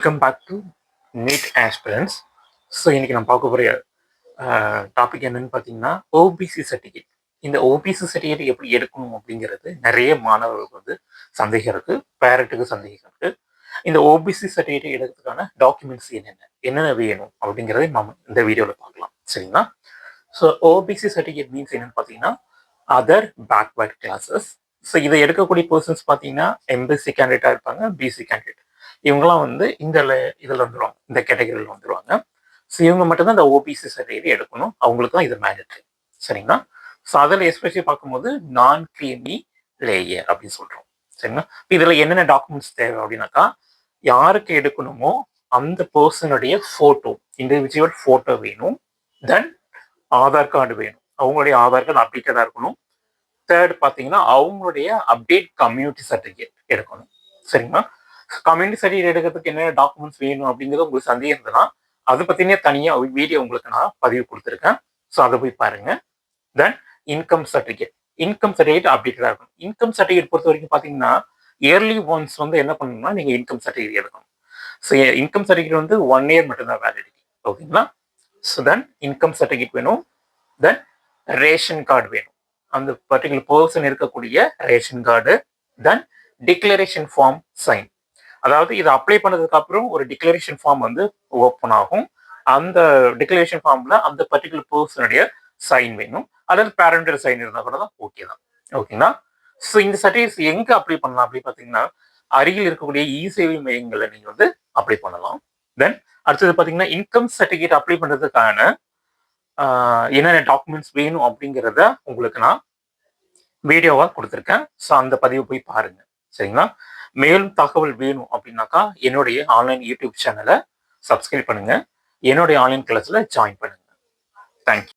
Welcome back to NEET aspirants. So இன்னைக்கு நம்ம பார்க்க போகிற டாபிக் என்னன்னு பார்த்தீங்கன்னா ஓபிசி சர்டிஃபிகேட். இந்த ஓபிசி சர்டிஃபிகேட் எப்படி எடுக்கணும் அப்படிங்கிறது நிறைய மாணவர்களுக்கு வந்து சந்தேகம் இருக்கு, பேரண்ட்டுக்கு சந்தேகம் இருக்கு. இந்த ஓபிசி சர்டிஃபிகேட் எடுக்கிறதுக்கான டாக்குமெண்ட்ஸ் என்னென்ன வேணும் அப்படிங்கிறத நம்ம இந்த வீடியோவில் பார்க்கலாம். சரிங்களா? ஸோ ஓபிசி சர்டிஃபிகேட் மீன்ஸ் என்னன்னு பார்த்தீங்கன்னா அதர் பேக்வர்ட் கிளாஸஸ். ஸோ இதை எடுக்கக்கூடிய பர்சன்ஸ் பார்த்தீங்கன்னா எம்பிசி கேண்டிடேட்டாக இருப்பாங்க, பிசி கேண்டிடேட். இவங்கெல்லாம் வந்து இதில் வந்துடுவாங்க, இந்த கேட்டகரியில் வந்துடுவாங்க. ஸோ இவங்க மட்டும்தான் இந்த ஓபிசி சர்டிஃபிகேட் எடுக்கணும், அவங்களுக்கு தான் இது மேண்டட்ரி. சரிங்களா? ஸோ அதில் எஸ்பெஷலி பார்க்கும்போது நான் கிரீமி லேயர் அப்படின்னு சொல்கிறோம். சரிங்களா? இதில் என்னென்ன டாக்குமெண்ட்ஸ் தேவை அப்படின்னாக்கா, யாருக்கு எடுக்கணுமோ அந்த பர்சனுடைய ஃபோட்டோ, இண்டிவிஜுவல் ஃபோட்டோ வேணும். தென் ஆதார் கார்டு வேணும், அவங்களுடைய ஆதார் கார்டு அப்டேட்டடாக இருக்கணும். தேர்ட் பார்த்தீங்கன்னா அவங்களுடைய அப்டேட் கம்யூனிட்டி சர்டிஃபிகேட் எடுக்கணும். சரிங்களா? கம்யூனிட்டி சர்டிஃபிகேட் எடுக்கிறதுக்கு என்ன டாக்குமெண்ட்ஸ் வேணும் அப்படிங்கிறது உங்களுக்கு சந்தேகம் இருந்ததுன்னா அதை பற்றினே தனியாக வீடியோ உங்களுக்கு நான் பதிவு கொடுத்துருக்கேன். ஸோ அதை போய் பாருங்க. தென் இன்கம் சர்டிஃபிகேட். இன்கம் சர்டிஃபிகேட் அப்டேட்டடாக இருக்கணும். இன்கம் சர்டிஃபிகேட் பொறுத்த வரைக்கும் பார்த்தீங்கன்னா இயர்லி ஒன்ஸ் வந்து என்ன பண்ணணும்னா நீங்கள் இன்கம் சர்டிஃபிகேட் எடுக்கணும். ஸோ இன்கம் சர்டிஃபிகேட் வந்து 1 year மட்டும்தான் வேலிடிட்டி. ஓகேங்களா? ஸோ தென் இன்கம் சர்டிஃபிகேட் வேணும். தென் ரேஷன் கார்டு வேணும், அந்த பர்டிகுலர் பர்சன் இருக்கக்கூடிய ரேஷன் கார்டு. தென் டிக்ளரேஷன் ஃபார்ம் சைன், அதாவது இதை அப்ளை பண்ணதுக்கு அப்புறம் ஒரு டிக்ளரேஷன் ஃபார்ம் வந்து ஓப்பன் ஆகும். அந்த டிக்ளரேஷன் ஃபார்ம்ல அந்த பர்டிகுலர் பர்சனுடைய சைன் வேணும், அதாவது பேரண்டல் சைன் இருந்தால் கூட தான் ஓகே தான். ஓகேங்களா? ஸோ இந்த சர்டிஃபிகேட்ஸ் எங்கே அப்ளை பண்ணலாம் அப்படி பார்த்தீங்கன்னா அருகில் இருக்கக்கூடிய இ சேவை மையங்களில் நீங்கள் வந்து அப்ளை பண்ணலாம். தென் அடுத்தது பார்த்தீங்கன்னா இன்கம் சர்டிஃபிகேட் அப்ளை பண்ணுறதுக்கான என்னென்ன டாக்குமெண்ட்ஸ் வேணும் அப்படிங்கிறத உங்களுக்கு நான் வீடியோவாக கொடுத்துருக்கேன். ஸோ அந்த பதிவு போய் பாருங்க. சரிங்களா? மேலும் தகவல் வேணும் அப்படின்னாக்கா என்னுடைய ஆன்லைன் யூடியூப் சேனலை சப்ஸ்கிரைப் பண்ணுங்க, என்னுடைய ஆன்லைன் கிளாஸில் ஜாயின் பண்ணுங்க. தேங்க்யூ.